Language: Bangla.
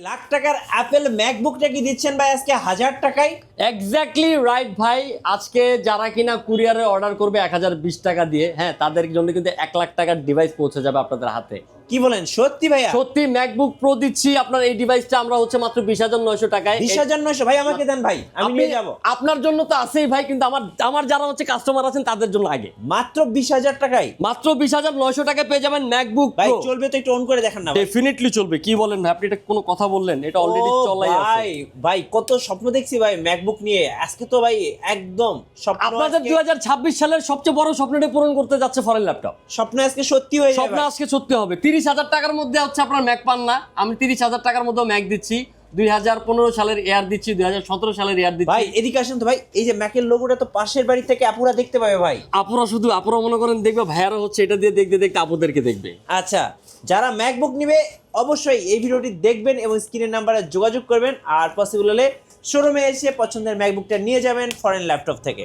লাখ টাকার অ্যাপেল ম্যাকবুকটা কি দিচ্ছেন ভাই আজকে 1000 টাকায়? এক্স্যাক্টলি রাইট ভাই। আজকে যারা কিনা কুরিয়ারে অর্ডার করবে 1020 টাকা দিয়ে, হ্যাঁ, তাদের জন্য কিন্তু 1 লাখ টাকার ডিভাইস পৌঁছে যাবে আপনাদের হাতে। কি বলেন সত্যি ভাইয়া? সত্যি ম্যাকবুক প্রো দিচ্ছি। আপনার এই ডিভাইসটা আমরা হচ্ছে মাত্র 20,900 টাকায়। 20,900 ভাই আমাকে দেন ভাই, আমি নিয়ে যাব। আপনার জন্য তো আছেই ভাই, কিন্তু আমার যারা হচ্ছে কাস্টমার আছেন তাদের জন্য আগে। মাত্র 20,000 টাকায় মাত্র 20,900 টাকায় পেয়ে যাবেন ম্যাকবুক ভাই। প্রো। চলবে তো একটু অন করে দেখান না ভাই। ডেফিনেটলি চলবে। কি বলেন ভাই, আপনি এটা কোনো কথা বললেন? এটা অলরেডি ও চলাই আছে ভাই। ভাই কত স্বপ্ন দেখছি ভাই ম্যাকবুক নিয়ে, আজকে তো ভাই একদম স্বপ্ন। আপনাদের আজকে 2026 সালের সবচেয়ে বড় স্বপ্নটা পূরণ করতে যাচ্ছে ফরেন ল্যাপটপ। স্বপ্ন আজকে সত্যি হয়ে যাবে স্বপ্ন ভাই। আজকে সত্যি হবে। 30,000 টাকার মধ্যে হচ্ছে আপনার ম্যাক পান না। আমি 30,000 টাকার মধ্যে ম্যাক দিচ্ছি। 2015 সালের এয়ার দিচ্ছি, 2017 সালের এয়ার দিচ্ছি। ভাই এদিকে আসেন তো ভাই, এই যে ম্যাকের লোগোটা তো পাশের বাড়ি থেকে আপুরা দেখতে পাবে ভাই। আপুরা মনে করেন দেখবে, ভাইয়ারা হচ্ছে এটা দিয়ে দেখতে দেখতে আপুদেরকে দেখবে। আচ্ছা, যারা ম্যাকবুক নিবে অবশ্যই এই ভিডিওটি দেখবেন এবং স্ক্রিনের নাম্বারে যোগাযোগ করবেন, আর পসিবল হলে শোরুমে এসে পছন্দের ম্যাকবুকটা নিয়ে যাবেন ফরেন ল্যাপটপ থেকে।